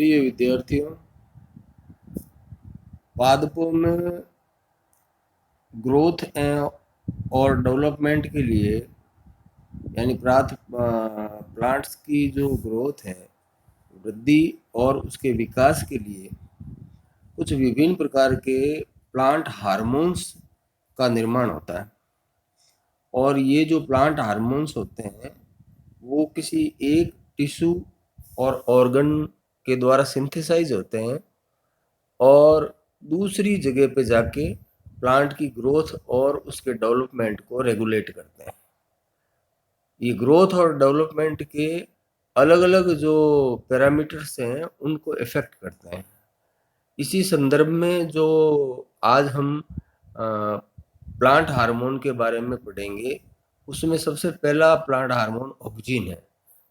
प्रिय विद्यार्थियों, पादपों में ग्रोथ और डेवलपमेंट के लिए यानी प्लांट्स की जो ग्रोथ है, वृद्धि और उसके विकास के लिए कुछ विभिन्न प्रकार के प्लांट हार्मोन्स का निर्माण होता है। और ये जो प्लांट हार्मोन्स होते हैं वो किसी एक टिश्यू और ऑर्गन के द्वारा सिंथेसाइज होते हैं और दूसरी जगह पे जाके प्लांट की ग्रोथ और उसके डेवलपमेंट को रेगुलेट करते हैं। ये ग्रोथ और डेवलपमेंट के अलग अलग जो पैरामीटर्स हैं उनको इफेक्ट करते हैं। इसी संदर्भ में जो आज हम प्लांट हार्मोन के बारे में पढ़ेंगे, उसमें सबसे पहला प्लांट हार्मोन ऑक्सीन है।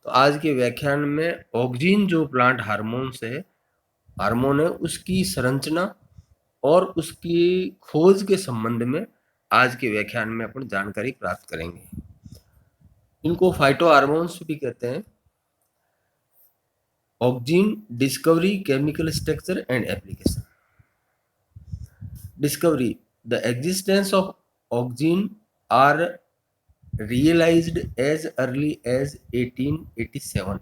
तो आज के व्याख्यान में ऑक्सीन जो प्लांट हार्मोन है उसकी संरचना और उसकी खोज के संबंध में आज के व्याख्यान में अपन जानकारी प्राप्त करेंगे। इनको फाइटो हार्मोन्स भी कहते हैं। Auxin discovery, chemical structure and application. Discovery: the existence of auxin are realized as early as 1887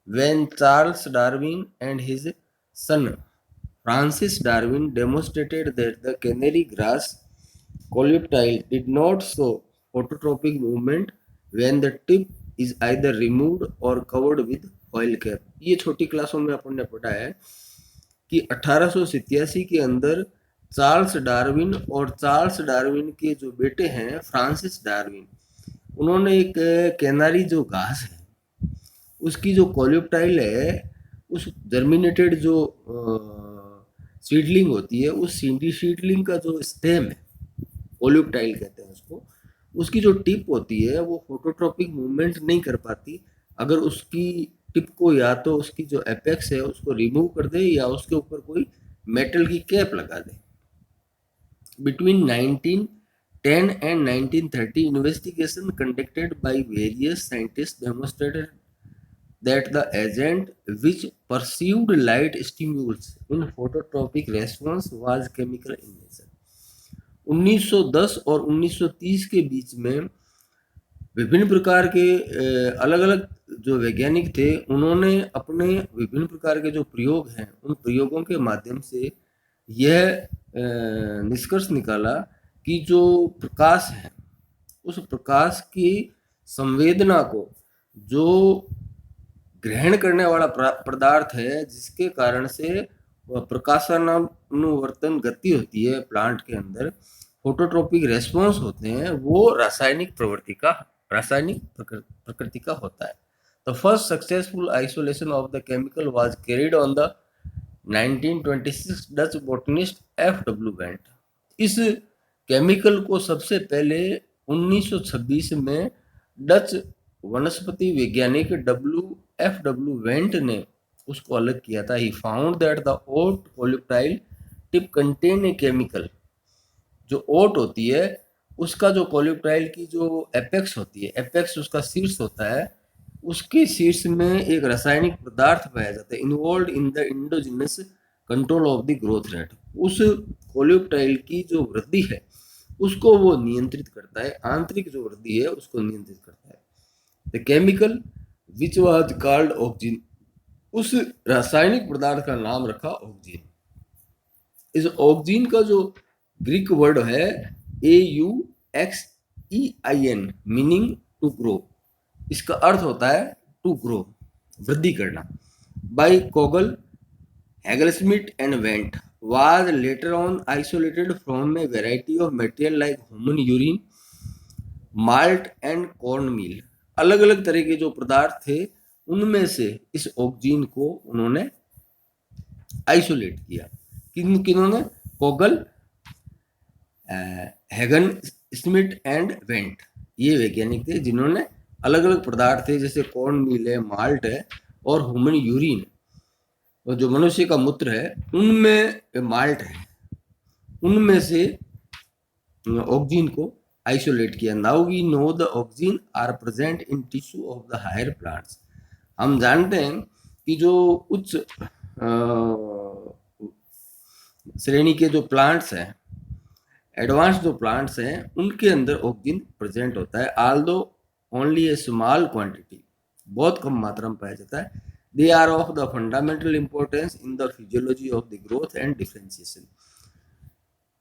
when Charles Darwin and his son Francis Darwin demonstrated that the canary grass coleoptile did not show phototropic movement when the tip is either removed or covered with oil cap। ये छोटी क्लासों में अपन ने पढ़ा है कि 1887 के अंदर चार्ल्स डार्विन और चार्ल्स डार्विन के जो बेटे हैं फ्रांसिस डार्विन, उन्होंने एक कैनारी जो घास है उसकी जो कोलियोप्टाइल है, उस जर्मिनेटेड जो सीडलिंग होती है, उस सीडलिंग का जो स्टेम है, कोलियोप्टाइल कहते हैं उसको, उसकी जो टिप होती है वो फोटोट्रॉपिक मूवमेंट नहीं कर पाती। अगर उसकी टिप को या तो उसकी जो एपेक्स है उसको रिमूव कर दे या उसके ऊपर कोई मेटल की कैप लगा दे। Between 1910 and 1930, investigation conducted by various scientists demonstrated that the agent which perceived light stimulus in phototropic response was chemical in nature। 1910 और 1930 के बीच में विभिन्न प्रकार के अलग अलग जो वैज्ञानिक थे, उन्होंने अपने विभिन्न प्रकार के जो प्रयोग हैं उन प्रयोगों के माध्यम से यह निष्कर्ष निकाला कि जो प्रकाश है उस प्रकाश की संवेदना को जो ग्रहण करने वाला पदार्थ है, जिसके कारण से प्रकाशानुवर्तन गति होती है प्लांट के अंदर, फोटोट्रोपिक रेस्पॉन्स होते हैं, वो रासायनिक प्रकृति का होता है। The first successful isolation of the chemical was carried on the 1926 Dutch botanist F.W. Went. इस केमिकल को सबसे पहले 1926 में डच वनस्पति वैज्ञानिक F.W. वेंट ने उसको अलग किया था। He found that the oat coleoptile tip contain a chemical. जो ओट होती है उसका जो कोलियोप्टाइल की जो एपेक्स होती है, एपेक्स उसका शीर्ष होता है, उसके शीर्ष में एक रासायनिक पदार्थ पाया जाता है, involve in the indigenous control of the growth rate. उस कोलियोप्टाइल की जो वृद्धि है उसको वो नियंत्रित करता है, आंतरिक जो वृद्धि है उसको नियंत्रित करता है। The chemical which was called oxygen, उस रासायनिक पदार्थ का नाम रखा ऑक्सीन। इस ऑक्सीन का जो ग्रीक वर्ड है AUXEIN, मीनिंग टू ग्रो। इसका अर्थ होता है टू ग्रो, वृद्धि करना। By Kogl, Haagen Smit and Went was later on isolated from a variety of material like human urine, malt and cornmeal। अलग अलग तरह के जो पदार्थ थे उनमें से इस ऑक्सीन को उन्होंने आइसोलेट किया। किन्होंने? कोगल, हैगन स्मिथ एंड वेंट, ये वैज्ञानिक थे जिन्होंने अलग अलग पदार्थ थे जैसे कॉर्न मील है, माल्ट है और ह्यूमन यूरिन, और जो मनुष्य का मूत्र है उनमें माल्ट है, उनमें से ऑक्सीन को आइसोलेट किया। Now we know the auxin are present in tissue of the higher plants. हम जानते हैं कि जो उच्च श्रेणी के जो प्लांट्स हैं, एडवांस जो प्लांट्स हैं, उनके अंदर ऑक्सीजन प्रेजेंट होता है, although only a small quantity, बहुत कम मात्रा में पाया जाता है। They are of the fundamental importance in the physiology of the growth and differentiation.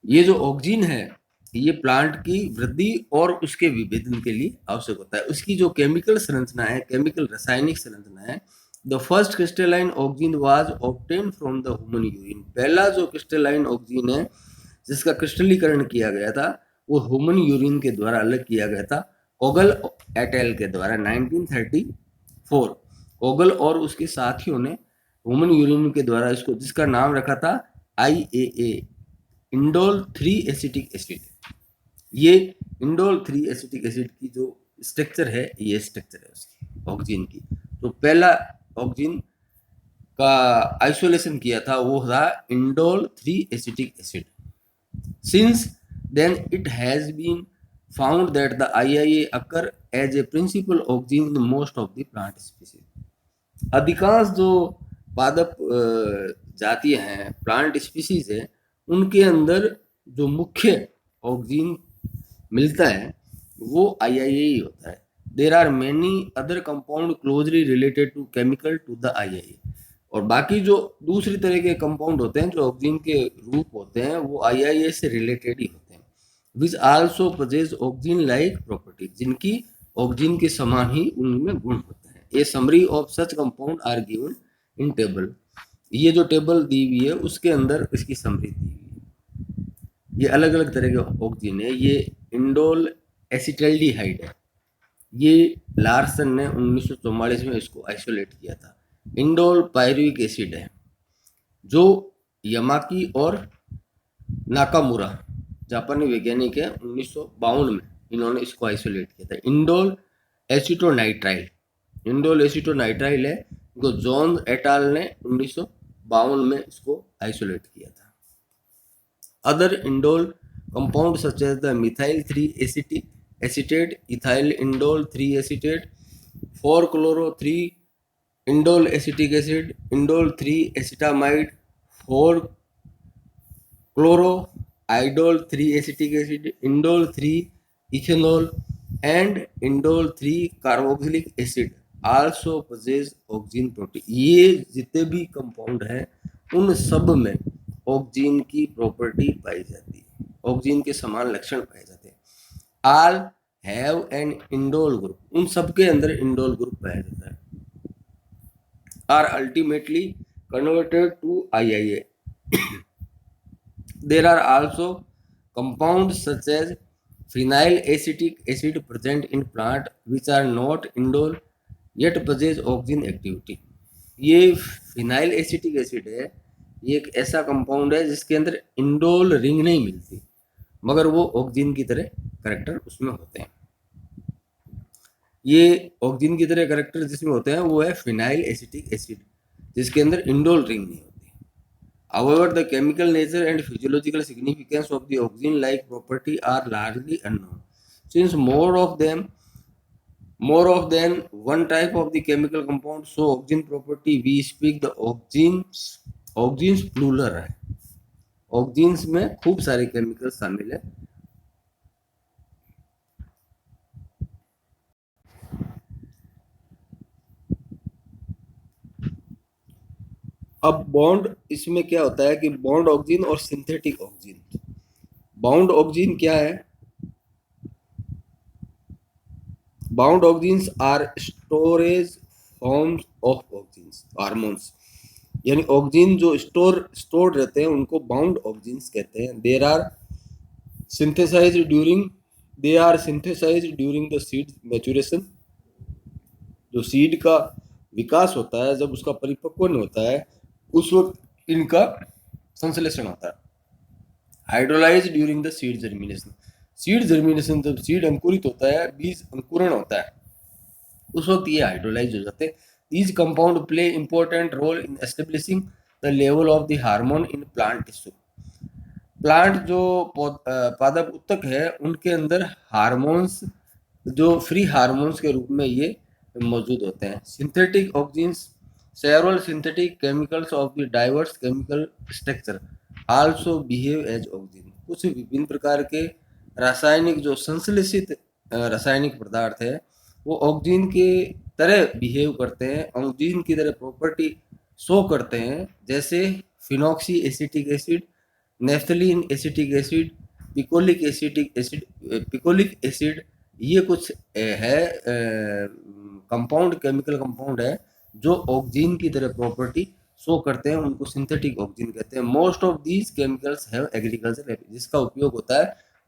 ये जो ऑक्सीजन है ये प्लांट की वृद्धि और उसके विभेदन के लिए आवश्यक होता है। उसकी जो केमिकल संरचना है, केमिकल रासायनिक संरचना है, the first crystalline oxygen was obtained from the human urine. पहला जो क्रिस्टलाइन ऑक्सीजन है जिसका क्रिस्टलीकरण किया गया था वो ह्यूमन यूरिन के द्वारा अलग किया गया था, कोगल एट एल के द्वारा 1934। कोगल और उसके साथियों ने ह्यूमन यूरिन के द्वारा इसको, जिसका नाम रखा था IAA, इंडोल 3 एसिटिक एसिड। ये इंडोल 3 एसिटिक एसिड की जो स्ट्रक्चर है, ये स्ट्रक्चर है उसकी ऑक्सीजन की। तो पहला ऑक्सीजन का आइसोलेशन किया था वो था indole 3 acetic acid. Since then it has been found that the IIA occur as a principal oxygen in most of the plant species। अधिकांश जो पादप जातियां हैं, प्लांट स्पीसीज है, उनके अंदर जो मुख्य ऑक्सीजन मिलता है वो IIA ही होता है। There are many other compound closely related to chemical to the IIA। और बाकी जो दूसरी तरह के कंपाउंड होते हैं जो ऑक्सीजन के रूप होते हैं वो IIA से रिलेटेड ही होते हैं। Which also possess oxygen like property, जिनकी ऑक्सीजन के समान ही उनमें गुण होते हैं। A summary of such compound are given in table. ये जो टेबल दी हुई है उसके अंदर इसकी समरी दी हुई है। ये अलग अलग तरह के ऑक्सीजन है। ये इंडोल एसिटल्डिहाइड है, ये लार्सन ने 1944 में इसको आइसोलेट किया था। इंडोल पायरुविक एसिड है जो यमाकी और नाकामुरा जापानी वैज्ञानिक है, 1952 में इन्होंने इसको आइसोलेट किया था। इंडोल एसिटोनाइट्राइल, इंडोल एसिटोनाइट्राइल है जो जॉन एटाल ने 1952 में इसको आइसोलेट किया था। Other indole compound such as the methyl 3 acetate, ethyl indole 3 acetate, 4-chloro 3 indole acetic acid, indole 3 acetamide, 4-chloro idol 3 acetic acid, indole 3 ethanol and indole 3 carboxylic acid also possess oxygen property। ये जितने भी compound हैं उन सब में oxygen की property पाई जाती है, ऑक्सीजन के समान लक्षण पाए जाते हैं। All have an indole group, उन सब के अंदर इंडोल ग्रुप पाया जाता है। Are ultimately converted to IIA। There are also compounds such as phenyl acetic acid present in plant which are not indole yet possess oxygen activity। ये phenyl acetic acid है, ये एक ऐसा कंपाउंड है जिसके अंदर इंडोल रिंग नहीं मिलती मगर वो ऑक्सीजन की तरह करेक्टर उसमें होते हैं। ये ऑक्सीजन की तरह करेक्टर जिसमें होते हैं वो है फिनाइल एसिटिक एसिड जिसके अंदर इंडोल रिंग नहीं होती। However, the chemical nature and physiological significance of the oxygen-like property are largely unknown. Since more of than one type of the chemical compound show oxygen property, we speak the oxygens plural है। Oxygens में खूब सारे chemical शामिल है। अब bond इसमें क्या होता है कि बॉन्ड ऑक्सीजन और सिंथेटिक ऑक्सीजन। बाउंड ऑक्सीजन क्या है? Bound oxygens are storage forms of oxygens hormones, यानी ऑक्सीजन जो स्टोर रहते हैं उनको बाउंड ऑक्सीजन्स कहते हैं। They are synthesized during the seed maturation. जो सीड का विकास होता है, जब उसका परिपक्व होता है उस वक्त इनका संश्लेषण होता है। Hydrolyse during the seed germination, seed germination जब सीड अंकुरित होता है, बीज अंकुरण होता है, उस वक्त ये हाइड्रोलाइज हो जाते हैं। These compound play important role in establishing the level of the hormone in plant tissue. Plant जो पादप उत्तक है उनके अंदर हार्मोन्स जो फ्री हार्मोन्स के रूप में ये मौजूद होते हैं। Synthetic oxygens several synthetic chemicals of the diverse chemical structure also behave as oxygen। कुछ विभिन्न प्रकार के रासायनिक जो संश्लेषित रासायनिक पदार्थ है वो ऑक्सीजन के तरह बिहेव करते हैं, ऑक्सीजन की तरह प्रॉपर्टी शो करते हैं, जैसे phenoxy acetic acid, naphthalene acetic acid, picolinic acid. ये कुछ है कंपाउंड, केमिकल कंपाउंड है जो ऑक्सीजन की तरह प्रॉपर्टी शो करते हैं, उनको सिंथेटिक ऑक्सीजन कहते हैं। Most of these chemicals have agriculture, जिसका उपयोग होता है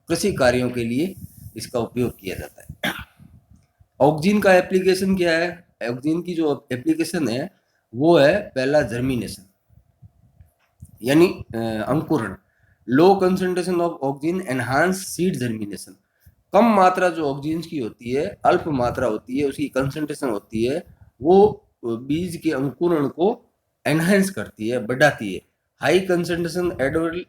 कृषि कार्यों के लिए, इसका उपयोग किया जाता है। ऑक्सीजन का एप्लीकेशन क्या है? ऑक्सीजन की जो एप्लीकेशन है वो है पहला जर्मिनेशन यानी अंकुरण। Low concentration of oxygen enhance seed germination. कम मात्रा जो ऑक्सीजन की होती है, अल्प मात्रा होती है, उसकी कंसंट्रेशन होती है, वो बीज के अंकुरण को एनहांस करती है, बढ़ाती है। High concentration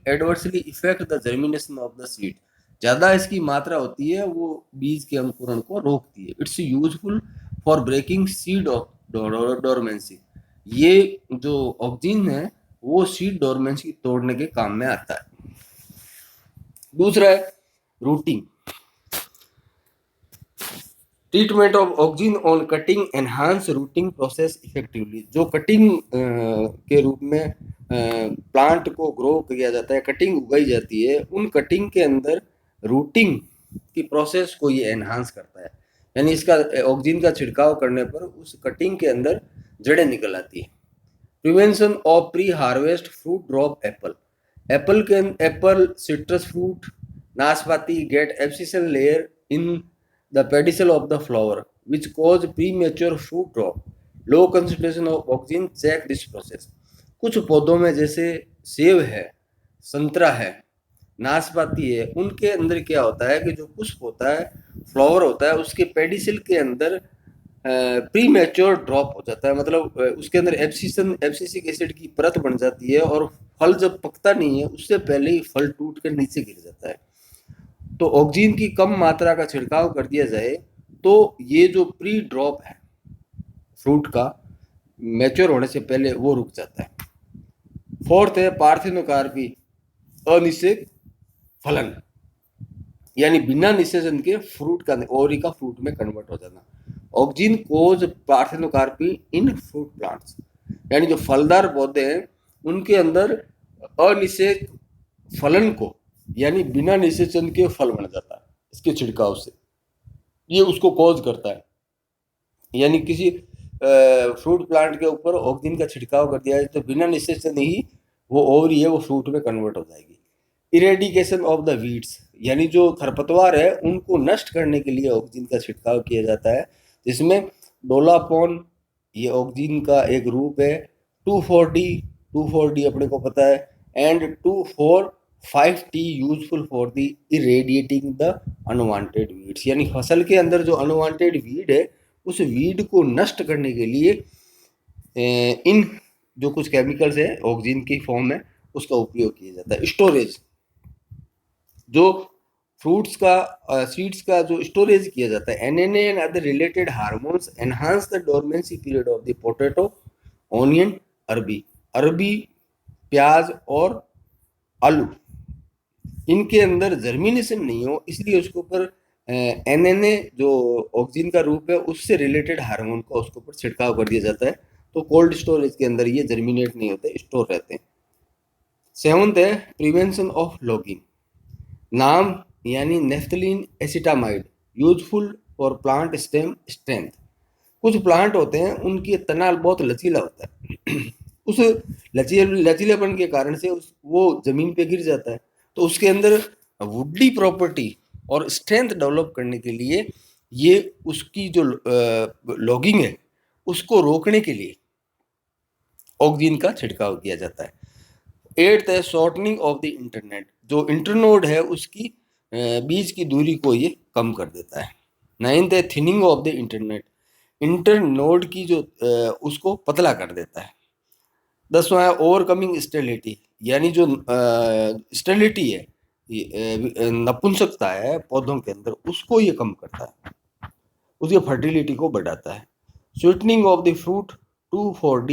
adversely effect the germination of the seed. ज़्यादा इसकी मात्रा होती है वो बीज के अंकुरण को रोकती है। It's useful for breaking seed of dormancy. ये जो ऑक्सीजन है वो सीड डोरमेंसी तोड़ने के काम में आता है। दूसरा है routing. Treatment of oxygen on cutting enhance routing process effectively. जो कटिंग के रूप में प्लांट को ग्रो किया जाता है, कटिंग उगाई जाती है, उन कटिंग के अंदर रूटिंग की प्रोसेस को ये एनहांस करता है, यानी इसका ऑक्सीजन का छिड़काव करने पर उस कटिंग के अंदर जड़ें निकल आती है। Prevention of pre harvest fruit drop apple. Apple citrus fruit नाशपाती get abscission layer in the pedicel of the flower which cause premature fruit drop. Low concentration of oxygen check this process। कुछ पौधों में जैसे सेब है, संतरा है, नाशपाती है, उनके अंदर क्या होता है कि जो पुष्प होता है, फ्लावर होता है, उसके पेडिसिल के अंदर प्री मैच्योर ड्रॉप हो जाता है, मतलब उसके अंदर एब्सिसिक एसिड की परत बन जाती है और फल जब पकता नहीं है उससे पहले ही फल टूट कर नीचे गिर जाता है। तो ऑक्सीजन की कम मात्रा का छिड़काव कर दिया जाए तो ये जो प्री ड्रॉप है फ्रूट का मैच्योर होने से पहले वो रुक जाता है। फोर्थ है पार्थिनोकार्पी अनिषेक फलन, यानी बिना निषेचन के फ्रूट का ओरी का फ्रूट में कन्वर्ट हो जाना। Oxygen cause parthenocarpy in fruit plants, यानी जो फलदार पौधे हैं उनके अंदर अनिषेक फलन को, यानी बिना निषेचन के फल बन जाता है इसके छिड़काव से, ये उसको कॉज करता है। यानी किसी फ्रूट प्लांट के ऊपर ऑक्सीजन का छिड़काव कर दिया है तो बिना निषेचन ही वो ओवरी है वो फ्रूट में कन्वर्ट हो जाएगी। इरेडिकेशन ऑफ द वीड्स, यानी जो खरपतवार है उनको नष्ट करने के लिए ऑक्सीजन का छिड़काव किया जाता है, जिसमें डोलापोन ये ऑक्सीजन का एक रूप है। 2,4-D अपने को पता है, and 2,4,5-T useful for the eradicating the unwanted weeds, यानी फसल के अंदर जो अनवांटेड वीड है उस वीड को नष्ट करने के लिए इन जो कुछ केमिकल्स है ऑक्सीजन की फॉर्म में उसका उपयोग किया जाता है। स्टोरेज, जो फ्रूट्स का सीड्स का जो स्टोरेज किया जाता है, NNA and other related hormones enhance the dormancy period of the potato, onion, अरबी, प्याज और आलू। इनके अंदर जर्मिनेशन नहीं हो इसलिए उसके ऊपर एनएनए जो ऑक्सीजन का रूप है उससे रिलेटेड हार्मोन का उसके ऊपर छिड़काव कर दिया जाता है, तो कोल्ड स्टोरेज के अंदर ये जर्मिनेट नहीं होते, स्टोर रहते हैं। 7th है प्रिवेंशन ऑफ लॉगिंग। नाम यानी naphthalene acetamide useful for plant stem strength. कुछ प्लांट होते हैं उनकी तना बहुत लचीला होता है उस लचीलेपन के कारण से वो जमीन पे गिर जाता है, तो उसके अंदर वुडली प्रॉपर्टी और स्ट्रेंथ डेवलप करने के लिए ये उसकी जो लॉगिंग है उसको रोकने के लिए ऑक्सीजन का छिड़काव किया जाता है। 8th है शॉर्टनिंग ऑफ द इंटरनेट। जो इंटरनोड है उसकी बीच की दूरी को ये कम कर देता है। 9th है thinning of the internet. Internode की जो उसको पतला कर देता है। 10वां है ओवरकमिंग स्टेरिलिटी, यानी जो स्टेरिलिटी है नपुंसकता है पौधों के अंदर उसको ये कम करता है, उसकी फर्टिलिटी को बढ़ाता है। Sweetening of the fruit 2,4-D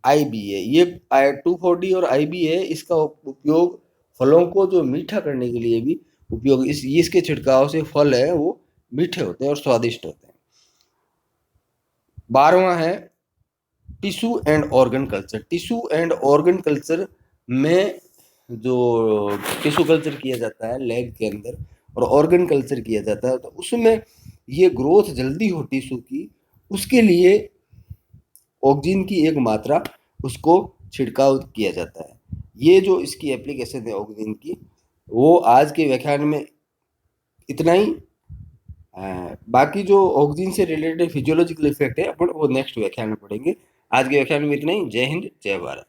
है। ये 2,4-D और IB है, इसका उपयोग फलों को जो मीठा करने के लिए भी उपयोग, इसके छिड़काव से फल है वो मीठे होते हैं और स्वादिष्ट होते हैं। 12वां है tissue and organ culture. Tissue and organ culture में जो टिश्यू कल्चर किया जाता है लैब के अंदर और ऑर्गन कल्चर किया जाता है, तो उसमें ये ग्रोथ जल्दी हो टिश्यू की, उसके लिए ऑक्सीजन की एक मात्रा उसको छिड़काव किया जाता है। ये जो इसकी एप्लीकेशन है ऑक्सीजन की, वो आज के व्याख्यान में इतना ही। बाकी जो ऑक्सीजन से रिलेटेड फिजियोलॉजिकल इफेक्ट है अपन वो नेक्स्ट व्याख्यान में पढ़ेंगे। आज के व्याख्यान में इतना ही। जय हिंद, जय भारत।